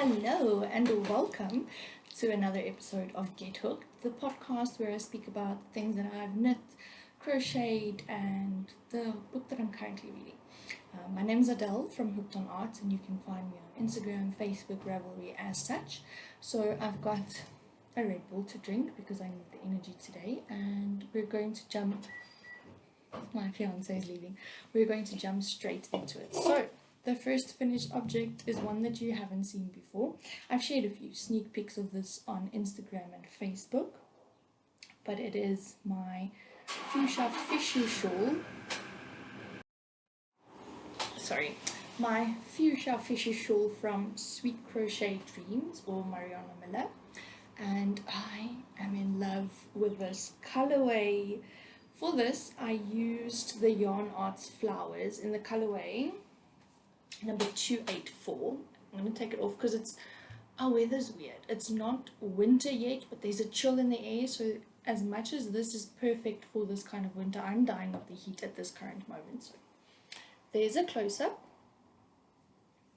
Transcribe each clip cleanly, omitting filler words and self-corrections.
Hello and welcome to another episode of Get Hooked, the podcast where I speak about things that I've knit, crocheted, and the book that I'm currently reading. My name is Adele from Hooked on Art, and you can find me on Instagram, Facebook, Ravelry as such. So I've got a Red Bull to drink because I need the energy today, and we're going to jump. My fiance is leaving. We're going to jump straight into it. So the first finished object is one that you haven't seen before. I've shared a few sneak peeks of this on Instagram and Facebook, but it is my fuchsia fishy shawl. My fuchsia fishy shawl from Sweet Crochet Dreams or Mariana Miller, and I am in love with this colorway. For this, I used the Yarn Arts flowers in the colorway number 284. I'm going to take it off because our weather's weird. It's not winter yet, but there's a chill in the air, so as much as this is perfect for this kind of winter, I'm dying of the heat at this current moment. So there's a close-up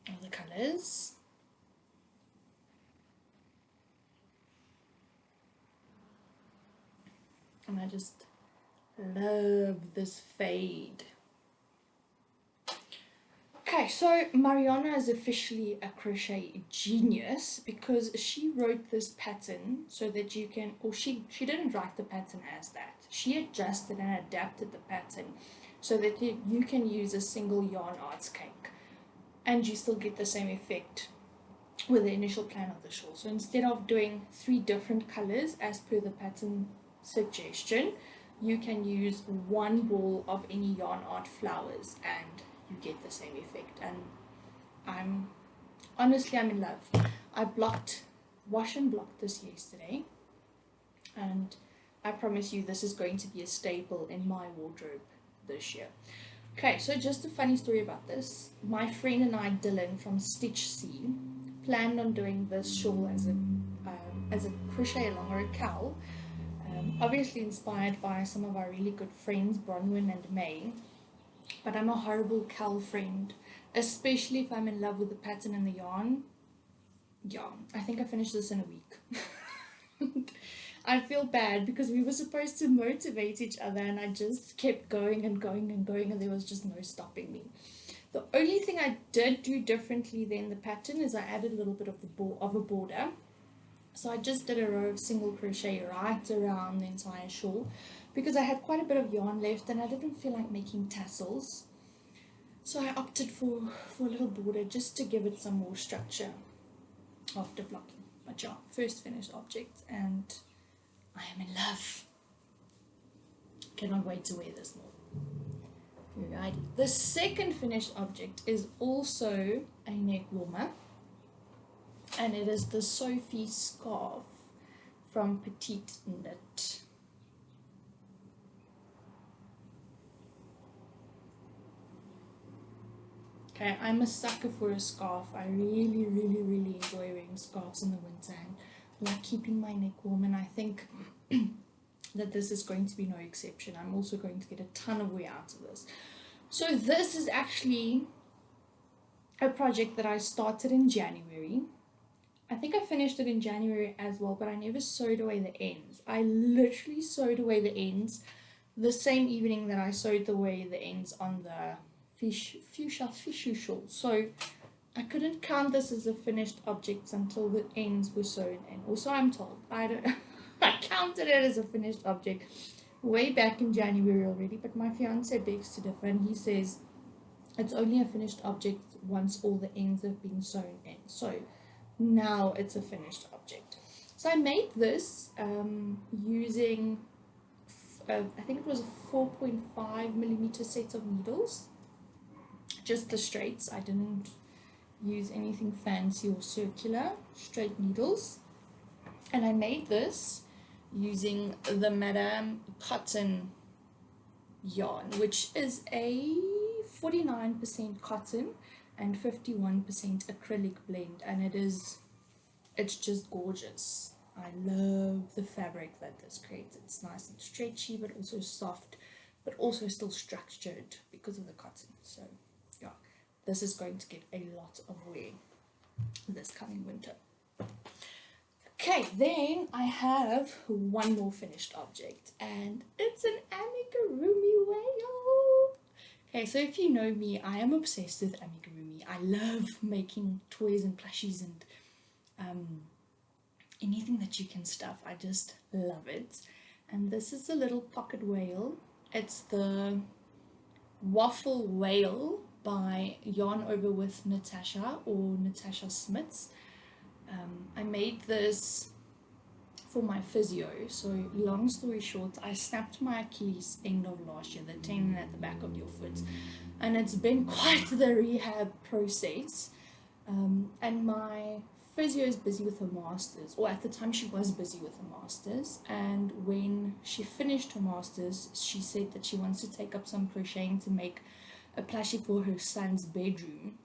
of the colors. And I just love this fade. Okay, so Mariana is officially a crochet genius because she wrote this pattern so that you can, or she didn't write the pattern as that. She adjusted and adapted the pattern so that you can use a single Yarn Arts cake and you still get the same effect with the initial plan of the shawl. So instead of doing 3 different colors as per the pattern suggestion, you can use one ball of any Yarn Art flowers and you get the same effect. And I'm in love. I wash and blocked this yesterday, and I promise you this is going to be a staple in my wardrobe this year. Okay, so just a funny story about this. My friend and I, Dylan from Stitch C, planned on doing this shawl as a crochet along or a cowl. Obviously inspired by some of our really good friends, Bronwyn and May, but I'm a horrible cowl friend, especially if I'm in love with the pattern and the yarn. Yeah, I think I finished this in a week. I feel bad because we were supposed to motivate each other and I just kept going and going and going, and there was just no stopping me. The only thing I did do differently than the pattern is I added a little bit of a border. So I just did a row of single crochet right around the entire shawl because I had quite a bit of yarn left and I didn't feel like making tassels. So I opted for a little border just to give it some more structure after blocking. But yeah, first finished object, and I am in love. Cannot wait to wear this more. Alrighty. The second finished object is also a neck warmer, and it is the Sophie scarf from Petite Knit. Okay, I'm a sucker for a scarf. I really enjoy wearing scarves in the winter and like keeping my neck warm, and I think that this is going to be no exception. I'm also going to get a ton of wear out of this. So this is actually a project that I started in January. I think I finished it in January as well, but I never sewed away the ends. I literally sewed away the ends the same evening that I sewed away the ends on the fuchsia fishy shawl. So I couldn't count this as a finished object until the ends were sewn in. Also, I'm told. I counted it as a finished object way back in January already, but my fiance begs to differ, and he says it's only a finished object once all the ends have been sewn in. So now it's a finished object. So I made this using I think it was a 4.5mm set of needles, just the straights. I didn't use anything fancy or circular, straight needles. And I made this using the Madame cotton yarn, which is a 49% cotton and 51% acrylic blend, and it's just gorgeous. I love the fabric that this creates. It's nice and stretchy, but also soft, but also still structured because of the cotton. So yeah, this is going to get a lot of wear. this coming winter. Okay, then I have one more finished object, and it's an amigurumi whale. Okay, so if you know me, I am obsessed with amigurumi. I love making toys and plushies and anything that you can stuff. I just love it. And this is a little pocket whale. It's the Waffle Whale by Yarn Over with Natasha, or Natasha Smits. I made this for my physio. So long story short, I snapped my Achilles end of last year, the tendon at the back of your foot, and it's been quite the rehab process. And my physio is busy with her masters, or at the time she was busy with her masters, and when she finished her masters, she said that she wants to take up some crocheting to make a plushie for her son's bedroom,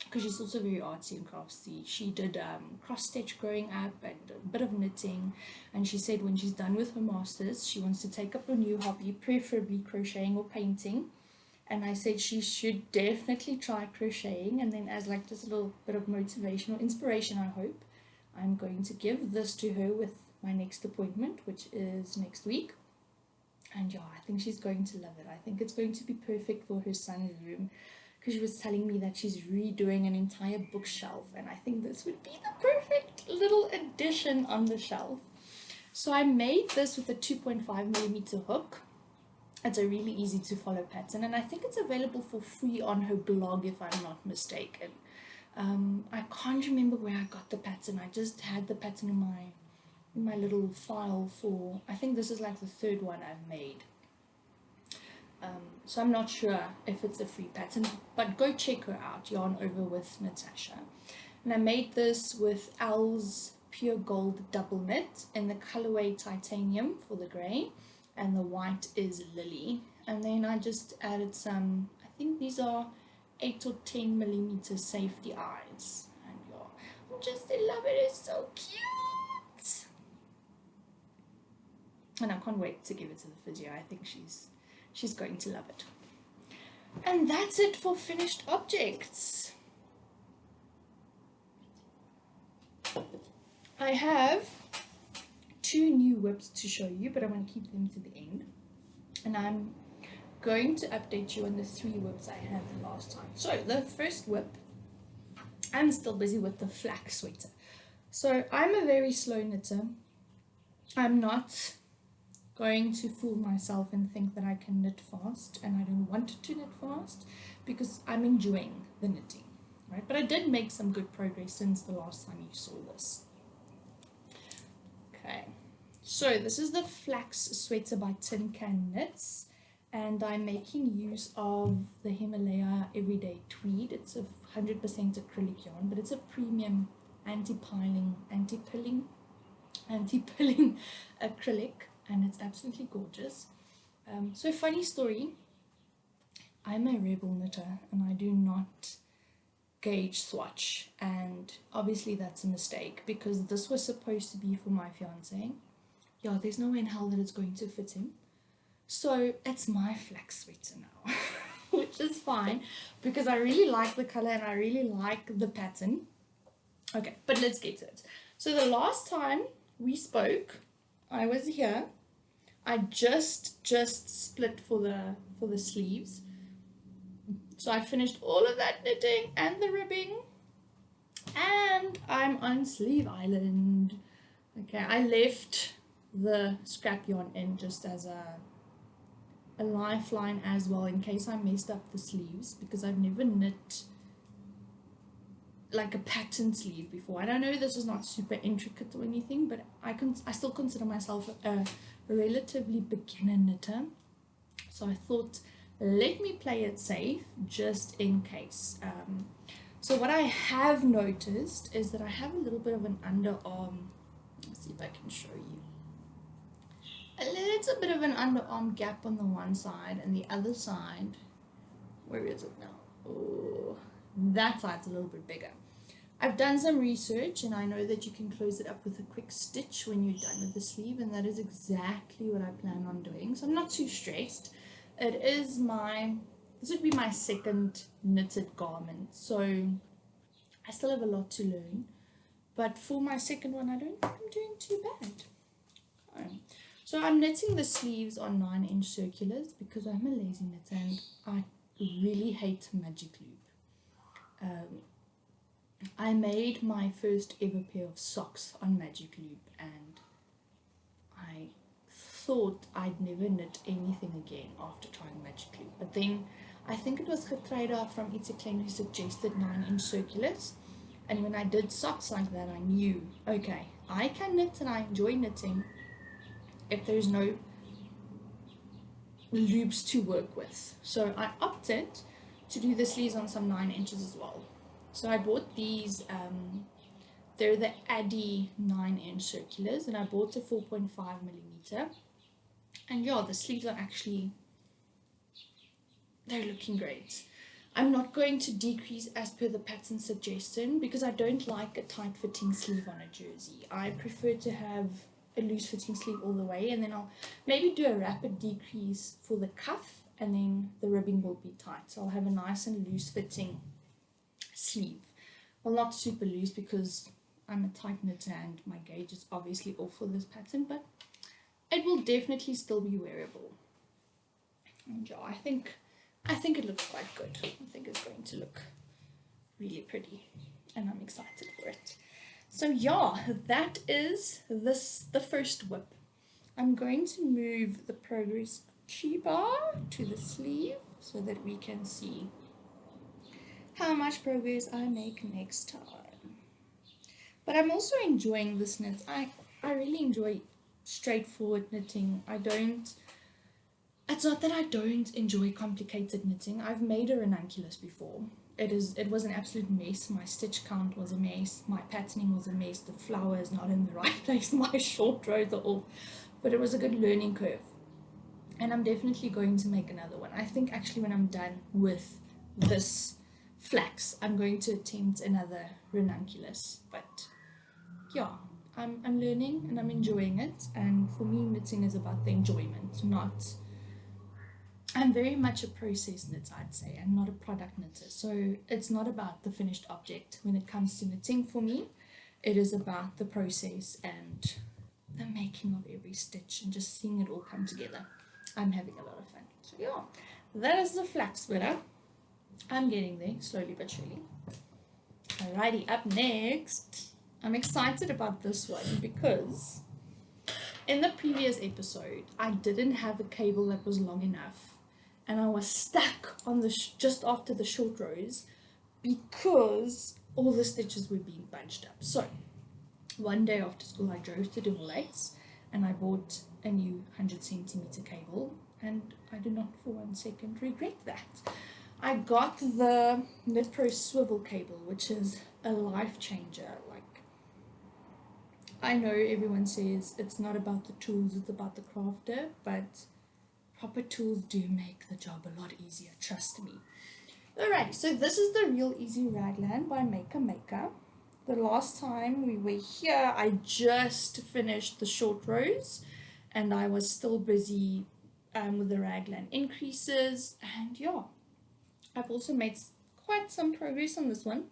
because she's also very artsy and craftsy. She did cross stitch growing up and a bit of knitting, and she said when she's done with her masters she wants to take up a new hobby, preferably crocheting or painting. And I said she should definitely try crocheting, and then as like just a little bit of motivation or inspiration, I hope, I'm going to give this to her with my next appointment, which is next week. And yeah, I think she's going to love it. I think it's going to be perfect for her son's room, because she was telling me that she's redoing an entire bookshelf, and I think this would be the perfect little addition on the shelf. So I made this with a 2.5mm hook. It's a really easy to follow pattern, and I think it's available for free on her blog if I'm not mistaken. I can't remember where I got the pattern. I just had the pattern in my little file for, I think this is like the third one I've made. So I'm not sure if it's a free pattern, but go check her out, Yarn Over with Natasha. And I made this with Al's Pure Gold Double Knit in the colorway Titanium for the grey, and the white is Lily. And then I just added some, I think these are 8 or 10mm safety eyes, and yeah, I just love it. It's so cute, and I can't wait to give it to the physio. I think she's going to love it. And that's it for finished objects. I have 2 new whips to show you, but I'm going to keep them to the end, and I'm going to update you on the 3 whips I had the last time. So the first whip, I'm still busy with the flax sweater. So I'm a very slow knitter. I'm not going to fool myself and think that I can knit fast, and I don't want to knit fast because I'm enjoying the knitting, right? But I did make some good progress since the last time you saw this. Okay, so this is the flax sweater by Tin Can Knits, and I'm making use of the Himalaya Everyday Tweed. It's a 100% acrylic yarn, but it's a premium anti-pilling acrylic, and it's absolutely gorgeous. So funny story, I'm a rebel knitter and I do not gauge swatch, and obviously that's a mistake because this was supposed to be for my fiance. Yeah, there's no way in hell that it's going to fit him, so it's my flax sweater now. Which is fine because I really like the color and I really like the pattern. Okay, but let's get to it. So the last time we spoke, I was here. I just split for the sleeves. So I finished all of that knitting and the ribbing, and I'm on Sleeve Island. Okay, I left the scrap yarn in just as a lifeline as well, in case I messed up the sleeves, because I've never knit like a pattern sleeve before. And I know this is not super intricate or anything, but I still consider myself a relatively beginner knitter, so I thought, let me play it safe just in case. So what I have noticed is that I have a little bit of an underarm. Let's see if I can show you. A little bit of an underarm gap on the one side, and the other side, where is it now? Oh, that side's a little bit bigger. I've done some research and I know that you can close it up with a quick stitch when you're done with the sleeve, and that is exactly what I plan on doing, so I'm not too stressed. It is this would be my second knitted garment, so I still have a lot to learn, but for my second one I don't think I'm doing too bad. So I'm knitting the sleeves on 9-inch circulars because I'm a lazy knitter and I really hate magic loop. I made my first ever pair of socks on magic loop and I thought I'd never knit anything again after trying magic loop, but then I think it was Cradle from Petite Knit who suggested 9-inch circulars, and when I did socks like that I knew, okay, I can knit and I enjoy knitting if there's no loops to work with. So I opted to do the sleeves on some 9 inches as well. So I bought these, they're the AARD 9-inch circulars, and I bought a 4.5mm. And yeah, the sleeves are actually, they're looking great. I'm not going to decrease as per the pattern suggestion because I don't like a tight fitting sleeve on a jersey. I prefer to have a loose fitting sleeve all the way, and then I'll maybe do a rapid decrease for the cuff, and then the ribbing will be tight. So I'll have a nice and loose fitting sleeve. Well, not super loose because I'm a tight knitter and my gauge is obviously off for this pattern, but it will definitely still be wearable. And yeah, I think it looks quite good. I think it's going to look really pretty and I'm excited for it. So yeah, that is the first whip. I'm going to move the progress key bar to the sleeve so that we can see how much progress I make next time. But I'm also enjoying this knit. I really enjoy straightforward knitting. It's not that I don't enjoy complicated knitting. I've made a ranunculus before. It was an absolute mess. My stitch count was a mess. My patterning was a mess. The flower is not in the right place. My short rows are off. But it was a good learning curve. And I'm definitely going to make another one. I think actually when I'm done with this flax, I'm going to attempt another ranunculus. But yeah, I'm learning and I'm enjoying it. And for me, knitting is about the enjoyment, not... I'm very much a process knitter, I'd say, and not a product knitter. So it's not about the finished object when it comes to knitting for me. It is about the process and the making of every stitch and just seeing it all come together. I'm having a lot of fun. So yeah, that is the flax sweater. I'm getting there, slowly but surely. Alrighty, up next, I'm excited about this one because in the previous episode, I didn't have a cable that was long enough. And I was stuck on the just after the short rows because all the stitches were being bunched up. So one day after school I drove to Double Eights and I bought a new 100cm cable, and I do not for one second regret that. I got the Knit Pro swivel cable, which is a life changer. Like, I know everyone says it's not about the tools, it's about the crafter, but proper tools do make the job a lot easier, trust me. Alright, so this is the Real Easy Raglan by Maker. The last time we were here, I just finished the short rows and I was still busy with the raglan increases, and yeah, I've also made quite some progress on this one,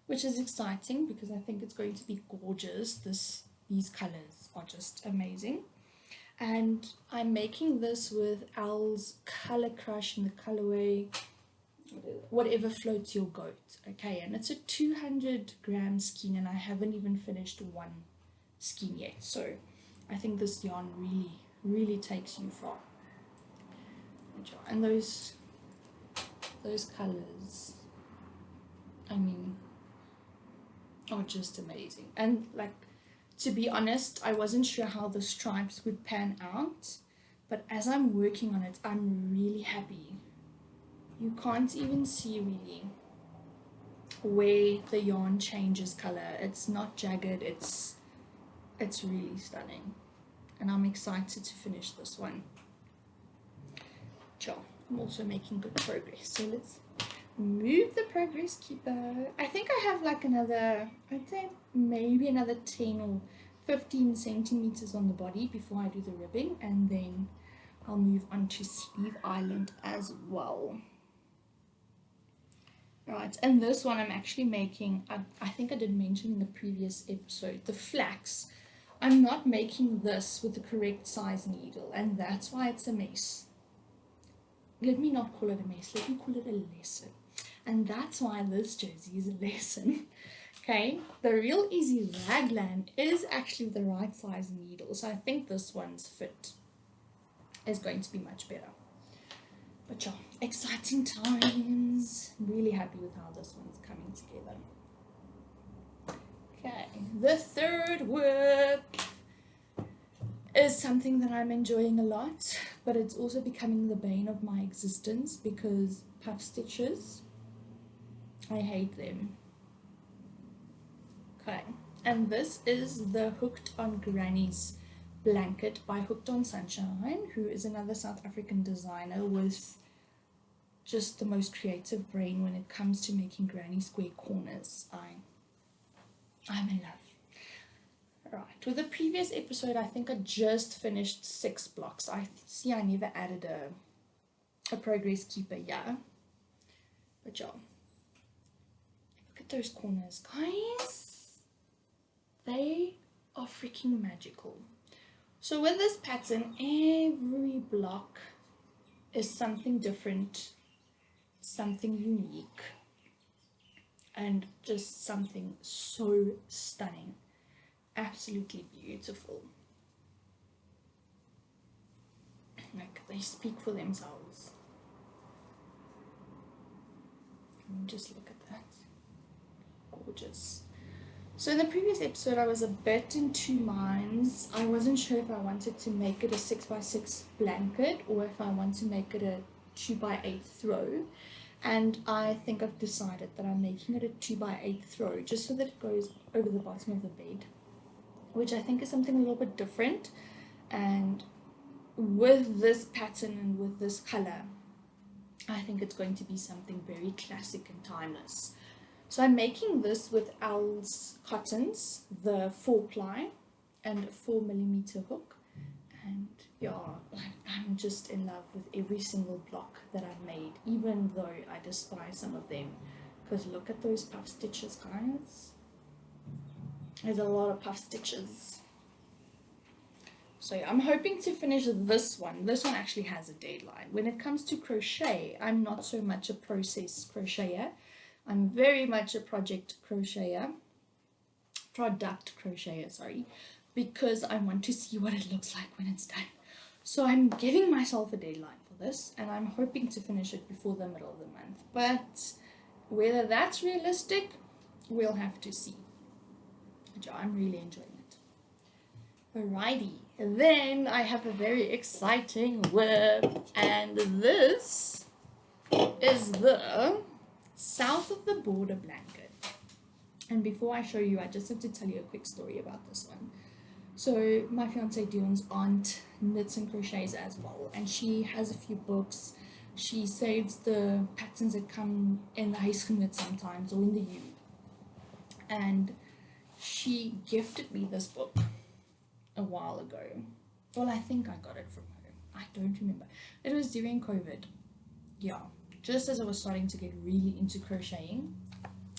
which is exciting because I think it's going to be gorgeous. These colors are just amazing. And I'm making this with Al's Color Crush in the colorway, whatever floats your goat. Okay, and it's a 200-gram skein and I haven't even finished one skein yet. So I think this yarn really takes you far. And those colors, I mean, are just amazing. And like, to be honest, I wasn't sure how the stripes would pan out, but as I'm working on it, I'm really happy. You can't even see really where the yarn changes color. It's not jagged, it's really stunning. And I'm excited to finish this one. Sure, I'm also making good progress. So let's move the progress keeper. I think I have like another, I'd say maybe another 10 or 15 centimeters on the body before I do the ribbing, and then I'll move on to sleeve island as well. Right, and this one I'm actually making, I think I did mention in the previous episode, the flax. I'm not making this with the correct size needle, and that's why it's a mess. Let me not call it a mess, let me call it a lesson. And that's why this jersey is a lesson. Okay, the Real Easy Raglan is actually the right size needle, so I think this one's fit is going to be much better. But yeah, exciting times. I'm really happy with how this one's coming together. Okay, the third work is something that I'm enjoying a lot, but it's also becoming the bane of my existence because puff stitches, I hate them. Okay, and this is the Hooked on Granny's blanket by Hooked on Sunshine, who is another South African designer with just the most creative brain when it comes to making granny square corners. I'm in love. Right, with the previous episode, I think I just finished 6 blocks. I never added a progress keeper, yeah. But yeah, look at those corners, guys. They are freaking magical. So with this pattern, every block is something different, something unique, and just something so stunning, absolutely beautiful. Like, they speak for themselves. Just look at that, gorgeous. So in the previous episode I was a bit in 2 minds. I wasn't sure if I wanted to make it a 6x6 blanket or if I want to make it a 2x8 throw, and I think I've decided that I'm making it a 2x8 throw just so that it goes over the bottom of the bed, which I think is something a little bit different. And with this pattern and with this color, I think it's going to be something very classic and timeless. So I'm making this with Al's cottons, the 4-ply and a 4mm hook, and yeah, I'm just in love with every single block that I've made, even though I despise some of them, because look at those puff stitches, guys. There's a lot of puff stitches. So yeah, I'm hoping to finish this one. This one actually has a deadline. When it comes to crochet, I'm not so much a process crocheter. I'm very much a product crocheter, sorry, because I want to see what it looks like when it's done. So I'm giving myself a deadline for this, and I'm hoping to finish it before the middle of the month. But whether that's realistic, we'll have to see. I'm really enjoying it. Alrighty, then I have a very exciting work, and this is the South of the Border blanket. And before I show you, I just have to tell you a quick story about this one. So my fiance Dion's aunt knits and crochets as well, and she has a few books. She saves the patterns that come in the huisgenoot sometimes, or in the U. And she gifted me this book a while ago. Well, I think I got it from her. I don't remember. It was during COVID. Yeah, just as I was starting to get really into crocheting.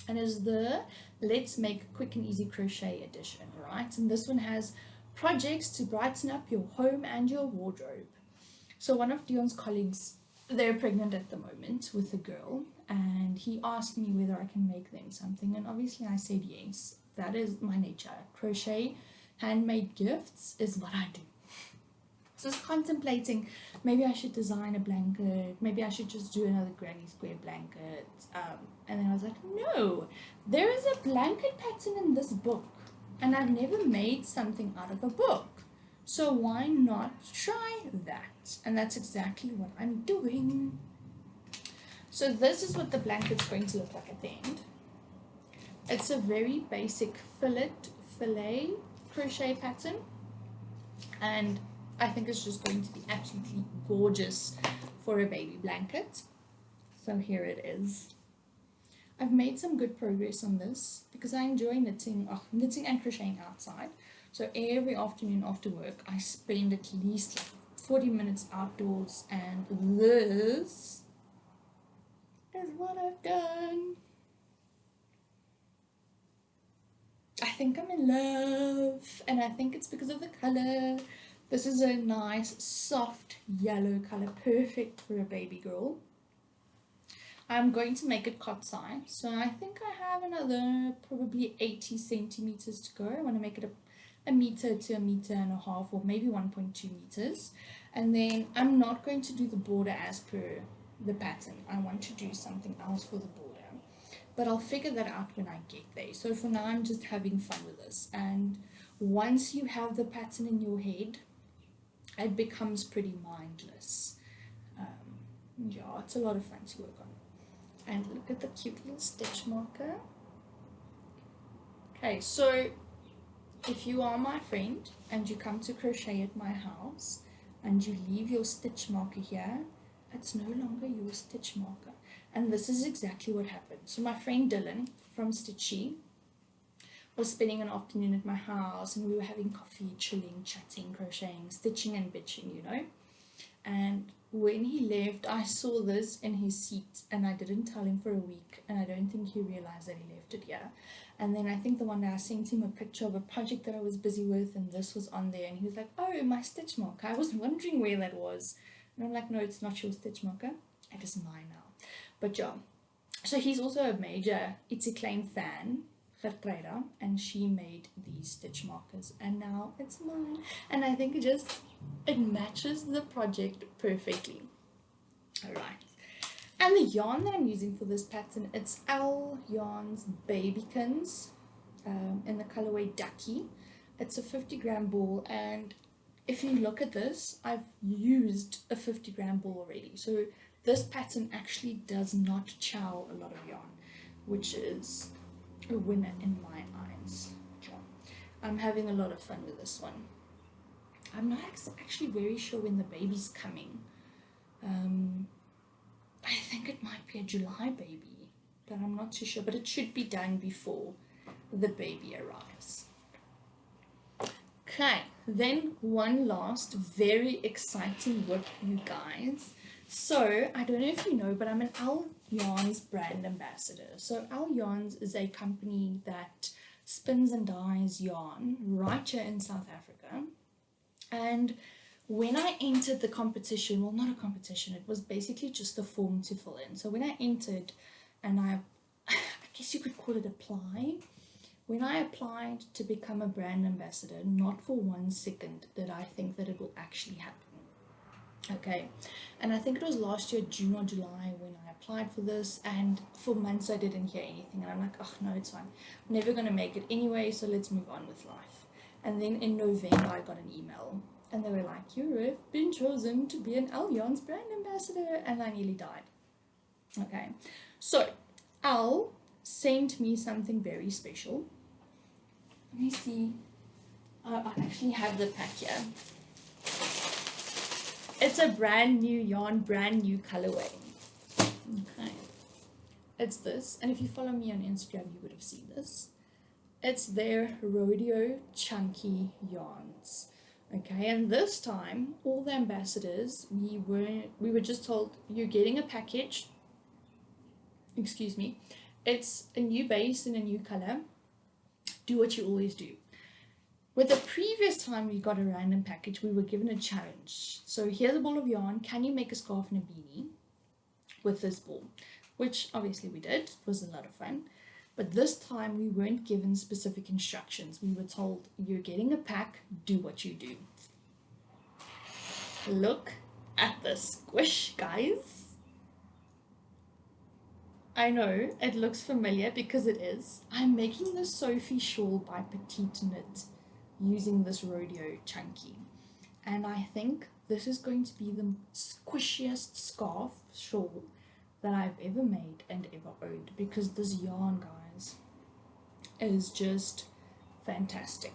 And it's the Let's Make Quick and Easy Crochet edition, right? And this one has projects to brighten up your home and your wardrobe. So one of Dion's colleagues, they're pregnant at the moment with a girl, and he asked me whether I can make them something, and obviously I said yes. That is my nature. Crochet, handmade gifts is what I do. So I was contemplating, maybe I should design a blanket, maybe I should just do another granny square blanket, and then I was like, no, there is a blanket pattern in this book, and I've never made something out of a book, so why not try that? And that's exactly what I'm doing. So this is what the blanket's going to look like at the end. It's a very basic fillet crochet pattern, and I think it's just going to be absolutely gorgeous for a baby blanket. So here it is. I've made some good progress on this because I enjoy knitting and crocheting outside. So every afternoon after work I spend at least like 40 minutes outdoors, and this is what I've done. think I'm in love, and I think it's because of the color. This is a nice soft yellow color, perfect for a baby girl. I'm going to make it cot size, so I think I have another probably 80 centimeters to go. I want to make it a meter to a meter and a half, or maybe 1.2 meters. And then I'm not going to do the border as per the pattern. I want to do something else for the border, but I'll figure that out when I get there. So for now, I'm just having fun with this. And once you have the pattern in your head, it becomes pretty mindless. Yeah, it's a lot of fun to work on. And look at the cute little stitch marker. Okay, so if you are my friend and you come to crochet at my house and you leave your stitch marker here, it's no longer your stitch marker. And this is exactly what happened. So my friend Dylan from Stitchy was spending an afternoon at my house, and we were having coffee, chilling, chatting, crocheting, stitching and bitching, you know. And when he left, I saw this in his seat, and I didn't tell him for a week, and I don't think he realized that he left it here. And then I think the one day I sent him a picture of a project that I was busy with, and this was on there, and he was like, oh, my stitch marker. I was wondering where that was. And I'm like, no, it's not your stitch marker. It is mine now. But yeah, so he's also a major It's Klein fan, Cradle, and she made these stitch markers, and now it's mine. And I think it matches the project perfectly. Alright, and the yarn that I'm using for this pattern, it's Al Yarn's Babykins in the colorway Ducky. It's a 50-gram ball, and if you look at this, I've used a 50-gram ball already. So this pattern actually does not chow a lot of yarn, which is a winner in my eyes. I'm having a lot of fun with this one. I'm not actually very sure when the baby's coming. I think it might be a July baby, but I'm not too sure. But it should be done before the baby arrives. Okay, then one last very exciting work, you guys. So, I don't know if you know, but I'm an Al Yarns brand ambassador. So, Al Yarns is a company that spins and dyes yarn right here in South Africa. And when I entered the competition, well, not a competition, it was basically just a form to fill in. So, when I entered, and I guess you could call it apply, when I applied to become a brand ambassador, not for 1 second did I think that it will actually happen. Okay, and I think it was last year, June or July, when I applied for this, and for months I didn't hear anything, and I'm like, oh no, it's fine, I'm never going to make it anyway, so let's move on with life. And then in November I got an email, and they were like, you have been chosen to be an Al Yarns brand ambassador, and I nearly died. Okay, so Al sent me something very special. Let me see. I actually have the pack here. It's a brand new yarn, brand new colorway. Okay. It's this, and if you follow me on Instagram, you would have seen this. It's their Rodeo Chunky Yarns. Okay, and this time, all the ambassadors, we were just told, you're getting a package. Excuse me. It's a new base in a new color. Do what you always do. With the previous time we got a random package, we were given a challenge. So here's a ball of yarn. Can you make a scarf and a beanie with this ball? Which obviously we did. It was a lot of fun. But this time we weren't given specific instructions. We were told, you're getting a pack, do what you do. Look at the squish, guys. I know it looks familiar because it is. I'm making the Sophie shawl by Petite Knit using this Rodeo Chunky, and I think this is going to be the squishiest scarf shawl that I've ever made and ever owned, because this yarn, guys, is just fantastic.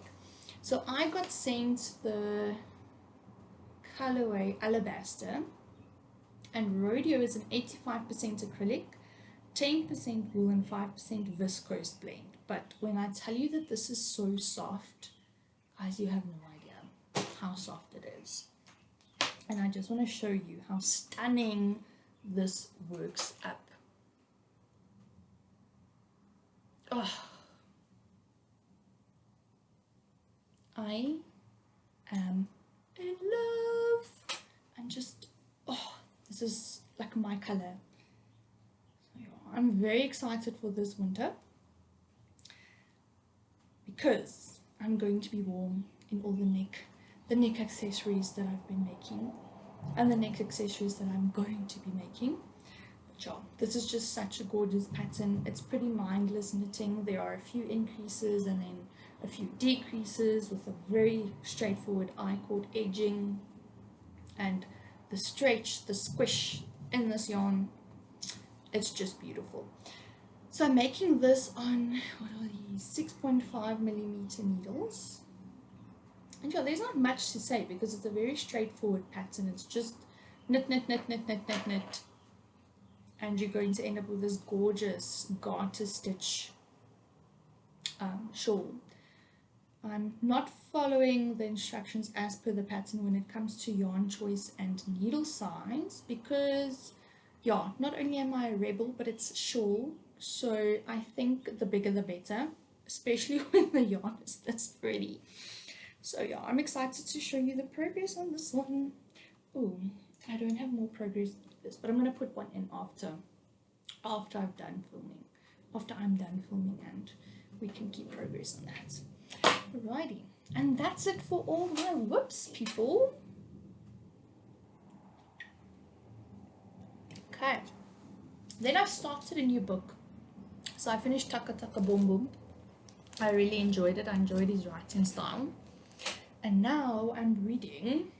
So I got sent the colorway Alabaster, and Rodeo is an 85% acrylic, 10% wool and 5% viscose blend. But when I tell you that this is so soft, guys, you have no idea how soft it is. And I just want to show you how stunning this works up. Oh, I am in love. And just, oh, this is like my color. So yeah, I'm very excited for this winter because I'm going to be warm in all the neck accessories that I've been making and the neck accessories that I'm going to be making. But yeah, this is just such a gorgeous pattern. It's pretty mindless knitting. There are a few increases and then a few decreases with a very straightforward I-cord edging, and the stretch, the squish in this yarn, it's just beautiful. So I'm making this on, what are these, 6.5mm needles. And yeah, there's not much to say because it's a very straightforward pattern. It's just knit, knit, knit, knit, knit, knit, knit. And you're going to end up with this gorgeous garter stitch shawl. I'm not following the instructions as per the pattern when it comes to yarn choice and needle size because, yeah, not only am I a rebel, but it's a shawl, so I think the bigger the better, especially when the yarn is this pretty. So yeah, I'm excited to show you the progress on this one. Oh, I don't have more progress with this, but I'm going to put one in after I'm done filming, and we can keep progress on that. Alrighty, and that's it for all my whoops, people. Okay, then I started a new book. So I finished Taka Taka Boom Boom. I really enjoyed it. I enjoyed his writing style. And now I'm reading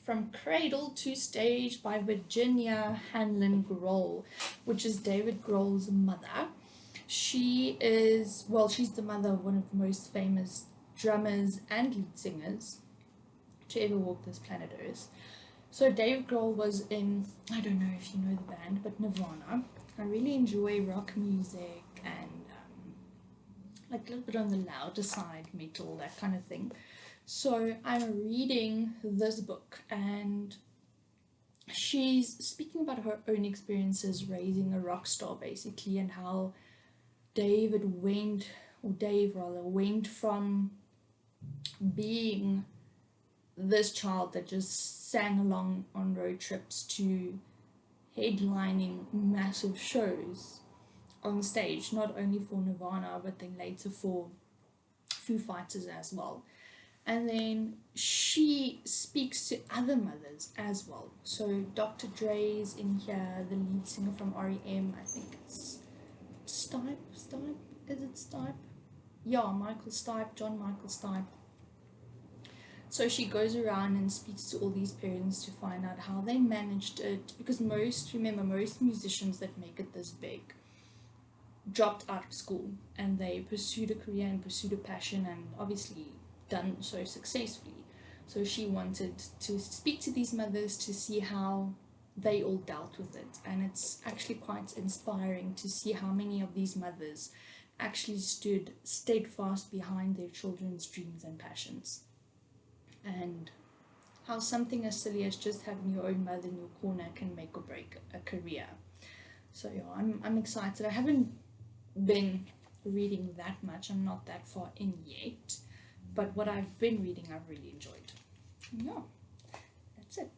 From Cradle to Stage by Virginia Hanlon Grohl, which is David Grohl's mother. She is, well, she's the mother of one of the most famous drummers and lead singers to ever walk this planet Earth. So Dave Grohl was in, I don't know if you know the band, but Nirvana. I really enjoy rock music and like a little bit on the louder side, metal, that kind of thing. So I'm reading this book and she's speaking about her own experiences raising a rock star basically, and how Dave went from being this child that just sang along on road trips to headlining massive shows on stage, not only for Nirvana but then later for Foo Fighters as well. And then she speaks to other mothers as well. So Dr. Dre's in here, the lead singer from REM, I think it's Stipe? Is it Stipe? Yeah, Michael Stipe, John Michael Stipe. So she goes around and speaks to all these parents to find out how they managed it, because most musicians that make it this big dropped out of school and they pursued a career and pursued a passion, and obviously done so successfully. So she wanted to speak to these mothers to see how they all dealt with it, and it's actually quite inspiring to see how many of these mothers actually stood steadfast behind their children's dreams and passions, and how something as silly as just having your own mother in your corner can make or break a career. So yeah, I'm excited. I haven't been reading that much, I'm not that far in yet, but what I've been reading I've really enjoyed. Yeah, that's it.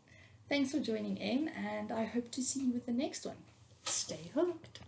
Thanks for joining in, and I hope to see you with the next one. Stay hooked.